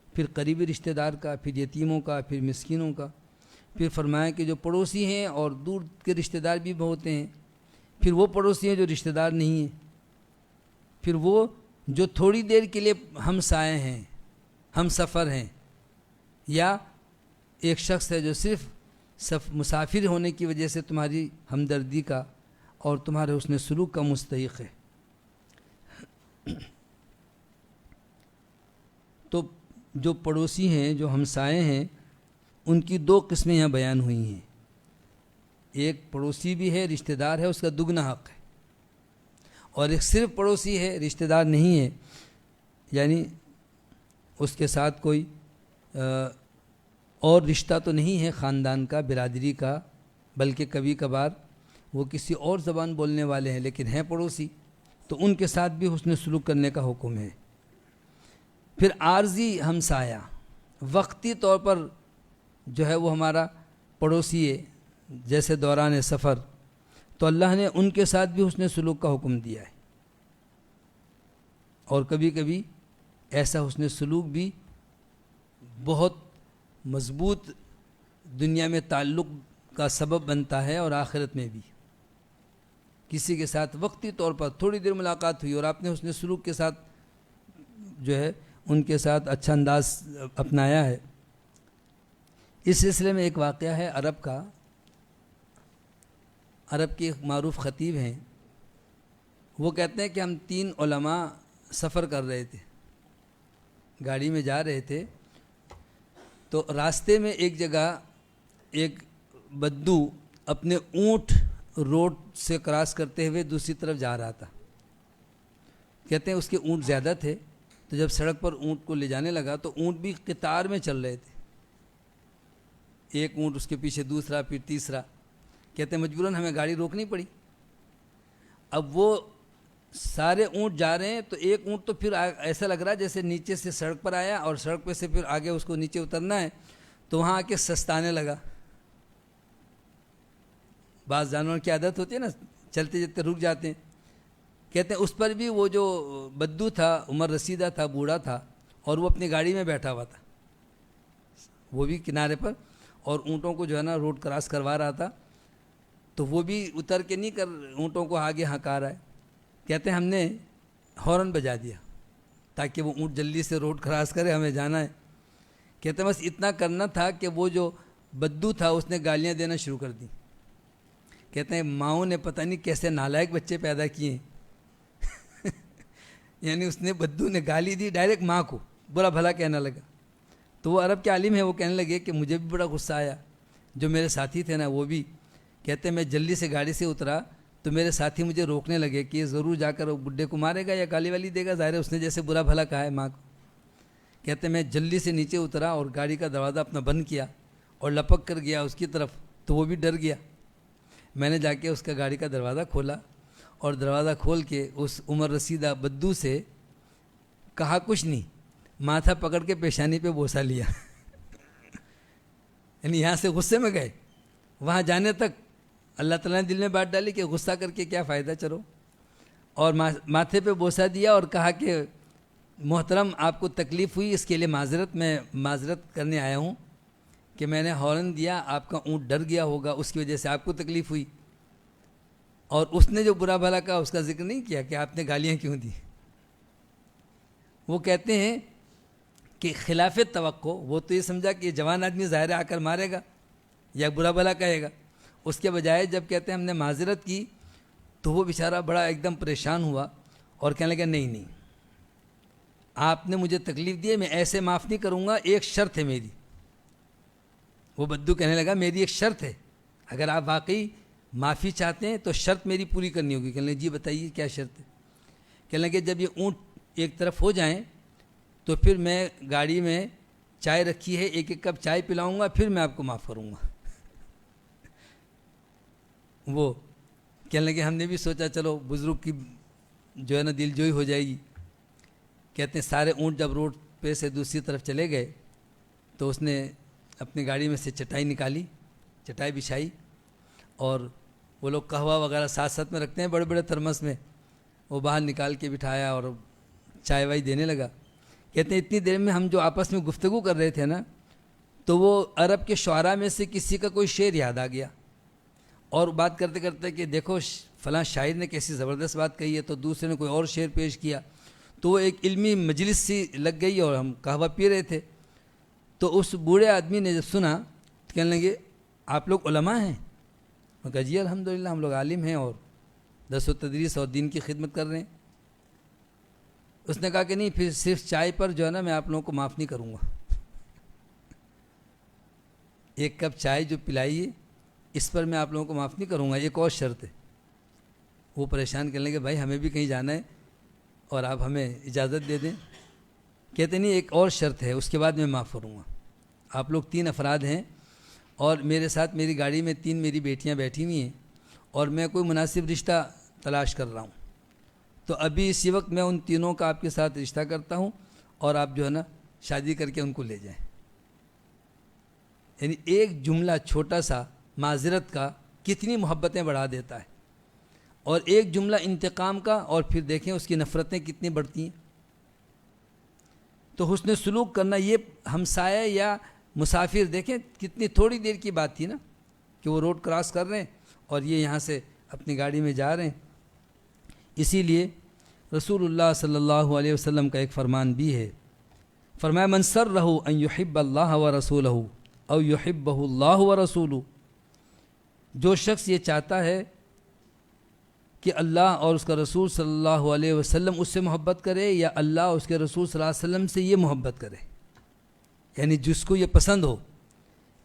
پھر قریبی رشتہ دار کا، پھر یتیموں کا، پھر مسکینوں کا، پھر فرمایا کہ جو پڑوسی ہیں اور دور کے رشتہ دار بھی ہوتے ہیں، پھر وہ پڑوسی ہیں جو رشتہ دار نہیں ہیں، پھر وہ جو تھوڑی دیر کے لیے ہم سائے ہیں، ہم سفر ہیں، یا ایک شخص ہے جو صرف مسافر ہونے کی وجہ سے تمہاری ہمدردی کا اور تمہارے حسن سلوک کا مستحق ہے۔ تو جو پڑوسی ہیں، جو ہمسائے ہیں، ان کی دو قسمیں یہاں بیان ہوئی ہیں، ایک پڑوسی بھی ہے، رشتہ دار ہے، اس کا دگنا حق ہے، اور ایک صرف پڑوسی ہے، رشتہ دار نہیں ہے، یعنی اس کے ساتھ کوئی اور رشتہ تو نہیں ہے خاندان کا، برادری کا، بلکہ کبھی کبھار وہ کسی اور زبان بولنے والے ہیں لیکن ہیں پڑوسی، تو ان کے ساتھ بھی حسن سلوک کرنے کا حکم ہے۔ پھر عارضی ہمسایہ، وقتی طور پر جو ہے وہ ہمارا پڑوسی ہے، جیسے دوران سفر، تو اللہ نے ان کے ساتھ بھی حسن سلوک کا حکم دیا ہے، اور کبھی کبھی ایسا حسن سلوک بھی بہت مضبوط دنیا میں تعلق کا سبب بنتا ہے اور آخرت میں بھی۔ کسی کے ساتھ وقتی طور پر تھوڑی دیر ملاقات ہوئی اور آپ نے حسن سلوک کے ساتھ جو ہے ان کے ساتھ اچھا انداز اپنایا ہے۔ اس سلسلے میں ایک واقعہ ہے عرب کا، عرب کے ایک معروف خطیب ہیں، وہ کہتے ہیں کہ ہم 3 علماء سفر کر رہے تھے، گاڑی میں جا رہے تھے، تو راستے میں ایک جگہ ایک بدو اپنے اونٹ روڈ سے کراس کرتے ہوئے دوسری طرف جا رہا تھا۔ کہتے ہیں اس کے اونٹ زیادہ تھے، تو جب سڑک پر اونٹ کو لے جانے لگا تو اونٹ بھی قطار میں چل رہے تھے، ایک اونٹ اس کے پیچھے دوسرا، پھر تیسرا۔ کہتے ہیں مجبوراً ہمیں گاڑی روکنی پڑی۔ اب وہ سارے اونٹ جا رہے ہیں تو ایک اونٹ تو پھر ایسا لگ رہا ہے جیسے نیچے سے سڑک پر آیا اور سڑک پہ سے پھر آگے اس کو نیچے اترنا ہے، تو وہاں آ کے سستانے لگا۔ بعض جانوروں کی عادت ہوتی ہے نا، چلتے چلتے رک جاتے ہیں۔ کہتے ہیں اس پر بھی وہ جو بدو تھا، عمر رسیدہ تھا، بوڑھا تھا، اور وہ اپنی گاڑی میں بیٹھا ہوا تھا، وہ بھی کنارے پر، اور اونٹوں کو جو ہے نا روڈ کراس کروا رہا تھا، تو وہ بھی اتر کے نہیں کر اونٹوں کو آگے ہنکا رہا ہے۔ کہتے ہیں ہم نے ہارن بجا دیا تاکہ وہ اونٹ جلدی سے روڈ کراس کرے، ہمیں جانا ہے۔ کہتے ہیں بس اتنا کرنا تھا کہ وہ جو بدو تھا، اس نے گالیاں دینا شروع کر دی. کہتے ہیں ماؤں نے پتہ نہیں کیسے نالائق بچے پیدا کیے ہیں. یعنی اس نے بدو نے گالی دی ڈائریکٹ ماں کو، برا بھلا کہنا لگا. تو وہ عرب کے عالم ہے، وہ کہنے لگے کہ مجھے بھی بڑا غصہ آیا. جو میرے ساتھی تھے نا وہ بھی کہتے ہیں میں جلدی سے گاڑی سے اترا تو میرے ساتھی مجھے روکنے لگے کہ یہ ضرور جا کر وہ بڈھے کو مارے گا یا گالی والی دے گا، ظاہر ہے اس نے جیسے برا بھلا کہا ہے ماں کو. کہتے ہیں میں جلدی سے نیچے اترا اور گاڑی کا دروازہ اپنا بند کیا اور لپک کر گیا اس کی طرف، تو وہ بھی ڈر گیا. میں نے جا کے اس کا گاڑی کا دروازہ کھولا اور دروازہ کھول کے اس عمر رسیدہ بدو سے کہا کچھ نہیں، ماتھا پکڑ کے پیشانی پہ بوسہ لیا. یعنی یہاں سے غصے میں گئے، وہاں جانے تک اللہ تعالیٰ نے دل میں بات ڈالی کہ غصہ کر کے کیا فائدہ، چلو. اور ماتھے پہ بوسہ دیا اور کہا کہ محترم آپ کو تکلیف ہوئی، اس کے لیے میں معذرت کرنے آیا ہوں کہ میں نے ہارن دیا، آپ کا اونٹ ڈر گیا ہوگا، اس کی وجہ سے آپ کو تکلیف ہوئی. اور اس نے جو برا بھلا کہا اس کا ذکر نہیں کیا کہ آپ نے گالیاں کیوں دی. وہ کہتے ہیں کہ خلاف توقع، وہ تو یہ سمجھا کہ یہ جوان آدمی ظاہر آ کر مارے گا یا برا بھلا کہے گا، اس کے بجائے جب کہتے ہیں ہم نے معذرت کی تو وہ بیچارہ بڑا ایک دم پریشان ہوا اور کہنے لگا نہیں آپ نے مجھے تکلیف دی ہے، میں ایسے معاف نہیں کروں گا، ایک شرط ہے میری. وہ بدو کہنے لگا میری ایک شرط ہے، اگر آپ واقعی معافی چاہتے ہیں تو شرط میری پوری کرنی ہوگی. کہنے لگے جی بتائیے کیا شرط ہے. کہنے لگے جب یہ اونٹ ایک طرف ہو جائیں تو پھر میں گاڑی میں چائے رکھی ہے، ایک ایک کپ چائے پلاؤں گا، پھر میں آپ کو معاف کروں گا. وہ کہنے لگے ہم نے بھی سوچا چلو بزرگ کی جو ہے نا دل جوئی ہو جائے گی. کہتے ہیں سارے اونٹ جب روڈ پہ سے دوسری طرف چلے گئے تو اس نے اپنی گاڑی میں سے چٹائی نکالی، چٹائی بچھائی، اور وہ لوگ قہوہ وغیرہ ساتھ ساتھ میں رکھتے ہیں بڑے بڑے ترمس میں، وہ باہر نکال کے بٹھایا اور چائے وائی دینے لگا. کہتے ہیں اتنی دیر میں ہم جو آپس میں گفتگو کر رہے تھے نا تو وہ عرب کے شعراء میں سے کسی کا کوئی شعر یاد آ گیا، اور بات کرتے کرتے کہ دیکھو فلاں شاعر نے کیسی زبردست بات کہی ہے، تو دوسرے نے کوئی اور شعر پیش کیا، تو وہ ایک علمی مجلس سی لگ گئی اور ہم قہوہ پی رہے تھے. تو اس بوڑھے آدمی نے جب سنا تو کہنے لگے آپ لوگ علماء ہیں؟ میں کہا جی الحمدللہ ہم لوگ عالم ہیں اور درس و تدریس اور دین کی خدمت کر رہے ہیں. اس نے کہا کہ نہیں، پھر صرف چائے پر جو ہے نا میں آپ لوگوں کو معاف نہیں کروں گا. ایک کپ چائے جو پلائی ہے اس پر میں آپ لوگوں کو معاف نہیں کروں گا، ایک اور شرط ہے. وہ پریشان کرنے لگے بھائی ہمیں بھی کہیں جانا ہے اور آپ ہمیں اجازت دے دیں. کہتے نہیں ایک اور شرط ہے، اس کے بعد میں معاف کروں گا. آپ لوگ 3 افراد ہیں اور میرے ساتھ میری گاڑی میں 3 میری بیٹیاں بیٹھی ہوئی ہیں اور میں کوئی مناسب رشتہ تلاش کر رہا ہوں، تو ابھی اسی وقت میں ان تینوں کا آپ کے ساتھ رشتہ کرتا ہوں اور آپ جو ہے نا شادی کر کے ان کو لے جائیں. یعنی ایک جملہ چھوٹا سا معذرت کا کتنی محبتیں بڑھا دیتا ہے، اور ایک جملہ انتقام کا اور پھر دیکھیں اس کی نفرتیں کتنی بڑھتی ہیں. تو حسن سلوک کرنا، یہ ہمسایہ یا مسافر دیکھیں کتنی تھوڑی دیر کی بات تھی نا کہ وہ روڈ کراس کر رہے ہیں اور یہ یہاں سے اپنی گاڑی میں جا رہے ہیں. اسی لیے رسول اللہ صلی اللہ علیہ وسلم کا ایک فرمان بھی ہے، فرمایا من سرہ ان یحب اللہ ورسولہ او یحبہ اللہ ورسولہ، جو شخص یہ چاہتا ہے کہ اللہ اور اس کا رسول صلی اللہ علیہ وسلم اس سے محبت کرے یا اللہ اور اس کے رسول صلی اللہ علیہ وسلم سے یہ محبت کرے، یعنی جس کو یہ پسند ہو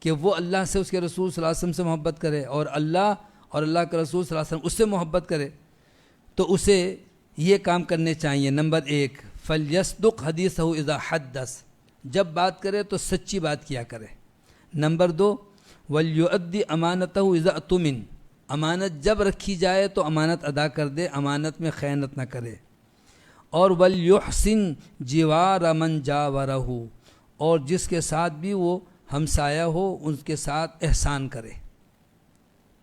کہ وہ اللہ سے اس کے رسول صلی اللہ علیہ وسلم سے محبت کرے اور اللہ کے رسول صلی اللہ علیہ وسلم اس سے محبت کرے، تو اسے یہ کام کرنے چاہیے. نمبر 1 فَلْيَصْدُقْ حَدِيثَهُ اِذَا حَدَّثَ، جب بات کرے تو سچی بات کیا کرے. نمبر 2 وَلْيُؤَدِّ أَمَانَتَهُ اِذَا اؤْتُمِنَ، امانت جب رکھی جائے تو امانت ادا کر دے، امانت میں خیانت نہ کرے. اور وَلْيُحْسِنْ جِوَارَ مَنْ جَاوَرَهُ، اور جس کے ساتھ بھی وہ ہمسایہ ہو ان کے ساتھ احسان کرے.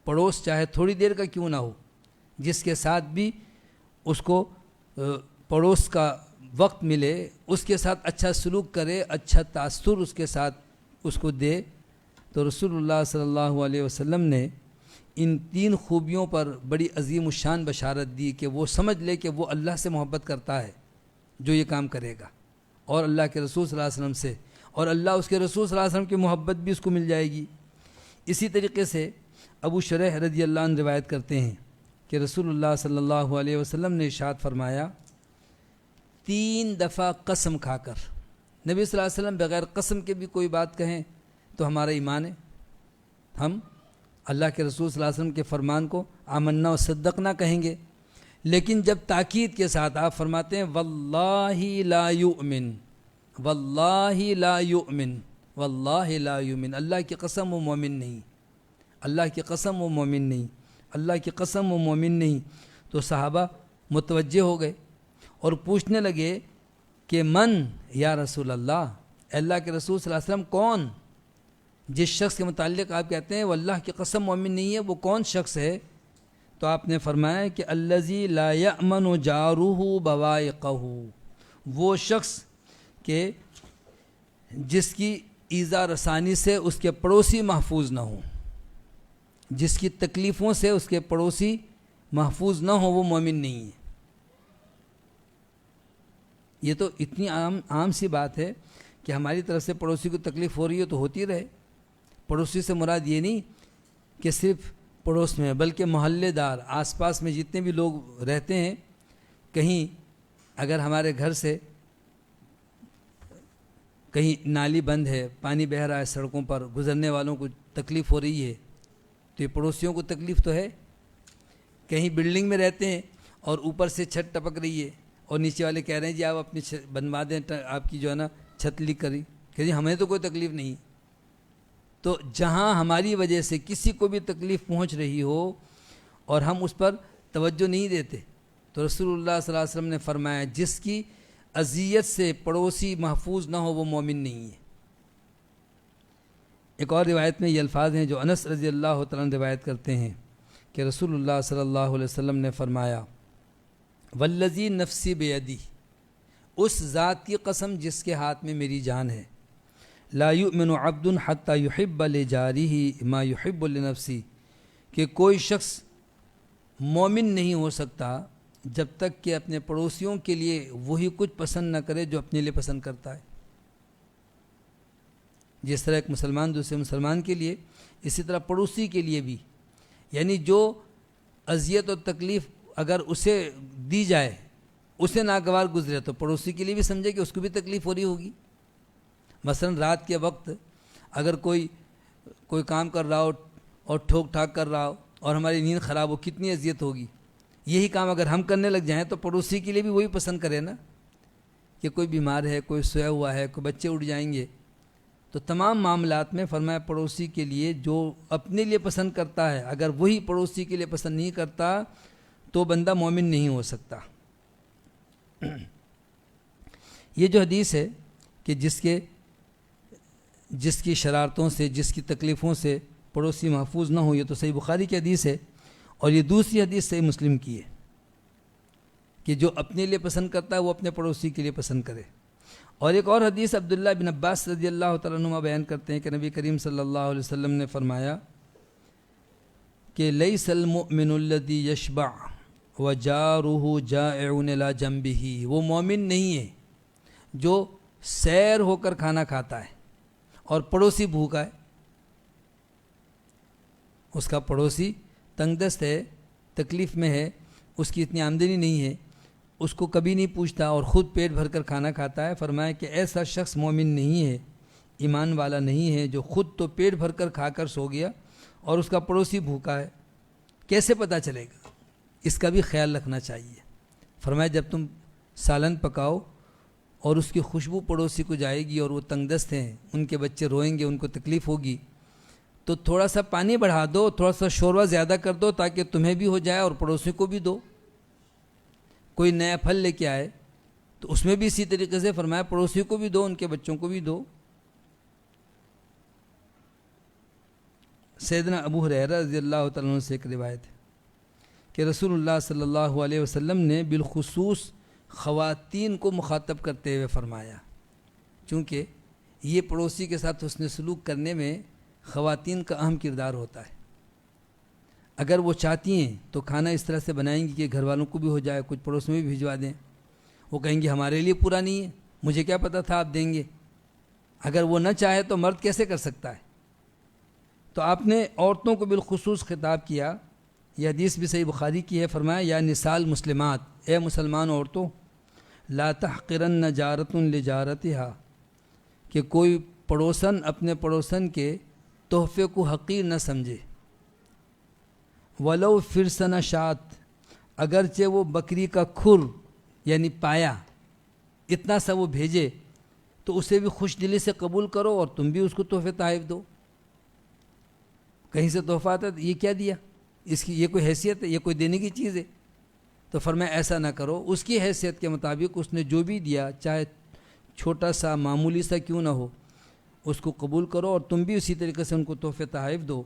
پڑوس چاہے تھوڑی دیر کا کیوں نہ ہو، جس کے ساتھ بھی اس کو پڑوس کا وقت ملے اس کے ساتھ اچھا سلوک کرے، اچھا تاثر اس کے ساتھ اس کو دے. تو رسول اللہ صلی اللہ علیہ وسلم نے ان 3 خوبیوں پر بڑی عظیم الشان بشارت دی کہ وہ سمجھ لے کہ وہ اللہ سے محبت کرتا ہے جو یہ کام کرے گا، اور اللہ کے رسول صلی اللہ علیہ وسلم سے، اور اللہ اس کے رسول صلی اللہ علیہ وسلم کی محبت بھی اس کو مل جائے گی. اسی طریقے سے ابو شریح رضی اللہ عنہ روایت کرتے ہیں کہ رسول اللہ صلی اللہ علیہ وسلم نے ارشاد فرمایا 3 دفعہ قسم کھا کر، نبی صلی اللہ علیہ وسلم بغیر قسم کے بھی کوئی بات کہیں تو ہمارا ایمان ہے، ہم اللہ کے رسول صلی اللہ علیہ وسلم کے فرمان کو آمنا و صدقنا کہیں گے، لیکن جب تاکید کے ساتھ آپ فرماتے ہیں واللہ لا یؤمن، واللہ لا یؤمن، واللہ لا یؤمن، اللہ کی قسم وہ مومن نہیں، اللہ کی قسم وہ مومن نہیں، اللہ کی قسم وہ مومن نہیں، تو صحابہ متوجہ ہو گئے اور پوچھنے لگے کہ من یا رسول اللہ کے رسول صلی اللہ علیہ وسلم کون؟ جس شخص کے متعلق آپ کہتے ہیں وہ اللہ کی قسم مومن نہیں ہے، وہ کون شخص ہے؟ تو آپ نے فرمایا کہ الذی لا یأمن جارہ بوائقہ، وہ شخص کہ جس کی ایذا رسانی سے اس کے پڑوسی محفوظ نہ ہوں، جس کی تکلیفوں سے اس کے پڑوسی محفوظ نہ ہوں، وہ مومن نہیں ہے۔ یہ تو اتنی عام سی بات ہے کہ ہماری طرف سے پڑوسی کو تکلیف ہو رہی ہے تو ہوتی رہے۔ پڑوسی سے مراد یہ نہیں کہ صرف پڑوس میں، بلکہ محلے دار، آس پاس میں جتنے بھی لوگ رہتے ہیں، کہیں اگر ہمارے گھر سے کہیں نالی بند ہے، پانی بہہ رہا ہے، سڑکوں پر گزرنے والوں کو تکلیف ہو رہی ہے، تو یہ پڑوسیوں کو تکلیف تو ہے۔ کہیں بلڈنگ میں رہتے ہیں اور اوپر سے چھت ٹپک رہی ہے اور نیچے والے کہہ رہے ہیں جی آپ اپنی بنوا دیں، آپ کی جو ہے نا چھت لیک کری، کہ جی ہمیں تو کوئی تکلیف نہیں۔ تو جہاں ہماری وجہ سے کسی کو بھی تکلیف پہنچ رہی ہو اور ہم اس پر توجہ نہیں دیتے، تو رسول اللہ صلی اللہ علیہ وسلم نے فرمایا جس کی اذیت سے پڑوسی محفوظ نہ ہو وہ مومن نہیں ہے۔ ایک اور روایت میں یہ الفاظ ہیں جو انس رضی اللہ تعالیٰ عنہ روایت کرتے ہیں کہ رسول اللہ صلی اللہ علیہ وسلم نے فرمایا والذی نفسی بیدی، اس ذات کی قسم جس کے ہاتھ میں میری جان ہے، لا یؤمن عبد حتی یحب لجارہ ما یحب لنفسی، کہ کوئی شخص مومن نہیں ہو سکتا جب تک کہ اپنے پڑوسیوں کے لیے وہی کچھ پسند نہ کرے جو اپنے لیے پسند کرتا ہے۔ جس طرح ایک مسلمان دوسرے مسلمان کے لیے، اسی طرح پڑوسی کے لیے بھی، یعنی جو اذیت اور تکلیف اگر اسے دی جائے، اسے ناگوار گزرے، تو پڑوسی کے لیے بھی سمجھے کہ اس کو بھی تکلیف ہو رہی ہوگی۔ مثلا رات کے وقت اگر کوئی کام کر رہا ہو اور ٹھوک ٹھاک کر رہا ہو اور ہماری نیند خراب ہو، کتنی اذیت ہوگی۔ یہی کام اگر ہم کرنے لگ جائیں تو پڑوسی کے لیے بھی وہی پسند کرے نا، کہ کوئی بیمار ہے، کوئی سویا ہوا ہے، کوئی بچے اٹھ جائیں گے۔ تو تمام معاملات میں فرمایا پڑوسی کے لیے جو اپنے لیے پسند کرتا ہے، اگر وہی پڑوسی کے لیے پسند نہیں کرتا تو بندہ مومن نہیں ہو سکتا۔ یہ جو حدیث ہے کہ جس کی شرارتوں سے، جس کی تکلیفوں سے پڑوسی محفوظ نہ ہو، یہ تو صحیح بخاری کی حدیث ہے، اور یہ دوسری حدیث صحیح مسلم کی ہے کہ جو اپنے لیے پسند کرتا ہے وہ اپنے پڑوسی کے لیے پسند کرے۔ اور ایک اور حدیث عبداللہ بن عباس رضی اللہ تعالیٰ عنہما بیان کرتے ہیں کہ نبی کریم صلی اللہ علیہ وسلم نے فرمایا کہ لیس المؤمن الذی یشبع وجارہ جائع الی جنبہ، وہ مومن نہیں ہے جو سیر ہو کر کھانا کھاتا ہے اور پڑوسی بھوکا ہے۔ اس کا پڑوسی تنگ دست ہے، تکلیف میں ہے، اس کی اتنی آمدنی نہیں ہے، اس کو کبھی نہیں پوچھتا اور خود پیٹ بھر کر کھانا کھاتا ہے۔ فرمایا کہ ایسا شخص مومن نہیں ہے، ایمان والا نہیں ہے، جو خود تو پیٹ بھر کر کھا کر سو گیا اور اس کا پڑوسی بھوکا ہے۔ کیسے پتہ چلے گا؟ اس کا بھی خیال رکھنا چاہیے۔ فرمایا جب تم سالن پکاؤ اور اس کی خوشبو پڑوسی کو جائے گی اور وہ تنگ دست ہیں، ان کے بچے روئیں گے، ان کو تکلیف ہوگی، تو تھوڑا سا پانی بڑھا دو، تھوڑا سا شوربہ زیادہ کر دو تاکہ تمہیں بھی ہو جائے اور پڑوسی کو بھی دو۔ کوئی نیا پھل لے کے آئے تو اس میں بھی اسی طریقے سے فرمایا پڑوسی کو بھی دو، ان کے بچوں کو بھی دو۔ سیدنا ابو ہریرہ رضی اللہ تعالیٰ عنہ سے ایک روایت ہے کہ رسول اللہ صلی اللہ علیہ وسلم نے بالخصوص خواتین کو مخاطب کرتے ہوئے فرمایا، چونکہ یہ پڑوسی کے ساتھ حسن سلوک کرنے میں خواتین کا اہم کردار ہوتا ہے۔ اگر وہ چاہتی ہیں تو کھانا اس طرح سے بنائیں گی کہ گھر والوں کو بھی ہو جائے، کچھ پڑوس میں بھی بھجوا دیں۔ وہ کہیں گے ہمارے لیے پورا نہیں ہے، مجھے کیا پتہ تھا آپ دیں گے۔ اگر وہ نہ چاہے تو مرد کیسے کر سکتا ہے؟ تو آپ نے عورتوں کو بالخصوص خطاب کیا. یہ حدیث بھی صحیح بخاری کی ہے. فرمایا یا نساء مسلمات، اے مسلمان عورتوں، لا تحقرن جارۃ لجارتها، کہ کوئی پڑوسن اپنے پڑوسن کے تحفے کو حقیر نہ سمجھے. ولو فرسن شات، اگرچہ وہ بکری کا کھر یعنی پایا اتنا سا وہ بھیجے تو اسے بھی خوش دلی سے قبول کرو اور تم بھی اس کو تحفے تحائف دو. کہیں سے تحفہ آتا ہے تو یہ کیا دیا، اس کی یہ کوئی حیثیت ہے، یہ کوئی دینے کی چیز ہے؟ تو فرمایا ایسا نہ کرو، اس کی حیثیت کے مطابق اس نے جو بھی دیا، چاہے چھوٹا سا معمولی سا کیوں نہ ہو، اس کو قبول کرو اور تم بھی اسی طریقے سے ان کو تحفے تحائف دو.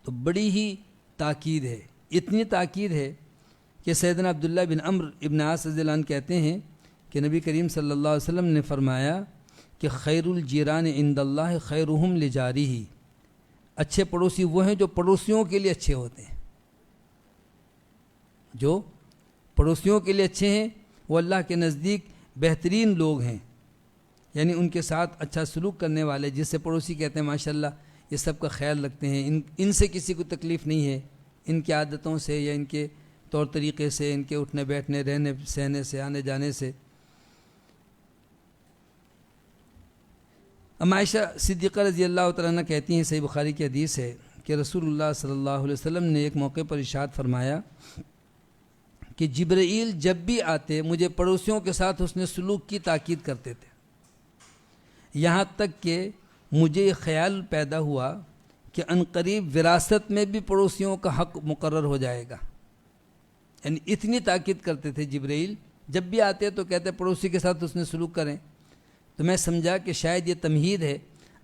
تو بڑی ہی تاکید ہے، اتنی تاکید ہے کہ سیدنا عبداللہ بن عمرو ابن عاص رضی اللہ عنہ کہتے ہیں کہ نبی کریم صلی اللہ علیہ وسلم نے فرمایا کہ خیر الجیران عند اللہ خیرہم لجارہ، اچھے پڑوسی وہ ہیں جو پڑوسیوں کے لیے اچھے ہوتے ہیں. جو پڑوسیوں کے لیے اچھے ہیں وہ اللہ کے نزدیک بہترین لوگ ہیں، یعنی ان کے ساتھ اچھا سلوک کرنے والے، جس سے پڑوسی کہتے ہیں ماشاءاللہ یہ سب کا خیال رکھتے ہیں، ان سے کسی کو تکلیف نہیں ہے، ان کی عادتوں سے یا ان کے طور طریقے سے، ان کے اٹھنے بیٹھنے رہنے سہنے سے آنے جانے سے. عائشہ صدیقہ رضی اللہ تعالیٰ عنہ کہتی ہیں، صحیح بخاری کی حدیث ہے کہ رسول اللہ صلی اللہ علیہ وسلم نے ایک موقع پر ارشاد فرمایا کہ جبرائیل جب بھی آتے مجھے پڑوسیوں کے ساتھ حسن سلوک کی تاکید کرتے تھے، یہاں تک کہ مجھے یہ خیال پیدا ہوا کہ عنقریب وراثت میں بھی پڑوسیوں کا حق مقرر ہو جائے گا. یعنی اتنی تاکید کرتے تھے جبرائیل، جب بھی آتے تو کہتے پڑوسی کے ساتھ حسن سلوک کریں. تو میں سمجھا کہ شاید یہ تمہید ہے،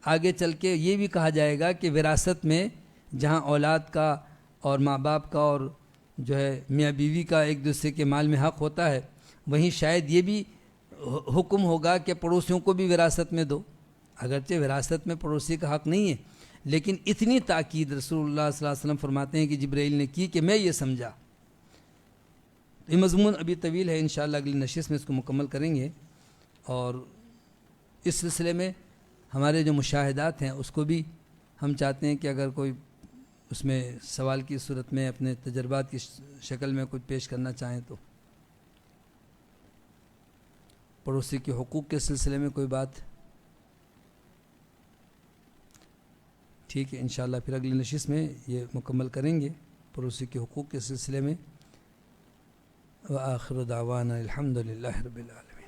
آگے چل کے یہ بھی کہا جائے گا کہ وراثت میں جہاں اولاد کا اور ماں باپ کا اور جو ہے میاں بیوی کا ایک دوسرے کے مال میں حق ہوتا ہے، وہیں شاید یہ بھی حکم ہوگا کہ پڑوسیوں کو بھی وراثت میں دو. اگرچہ وراثت میں پڑوسی کا حق نہیں ہے، لیکن اتنی تاکید رسول اللہ صلی اللہ علیہ وسلم فرماتے ہیں کہ جبرائیل نے کی کہ میں یہ سمجھا. یہ مضمون ابھی طویل ہے، انشاءاللہ اگلی نشست میں اس کو مکمل کریں گے. اور اس سلسلے میں ہمارے جو مشاہدات ہیں اس کو بھی ہم چاہتے ہیں کہ اگر کوئی اس میں سوال کی صورت میں اپنے تجربات کی شکل میں کچھ پیش کرنا چاہیں تو. پڑوسی کے حقوق کے سلسلے میں کوئی بات؟ ٹھیک ہے، انشاءاللہ پھر اگلی نشست میں یہ مکمل کریں گے پڑوسی کے حقوق کے سلسلے میں. وآخر دعوانا الحمد للہ رب العالمین.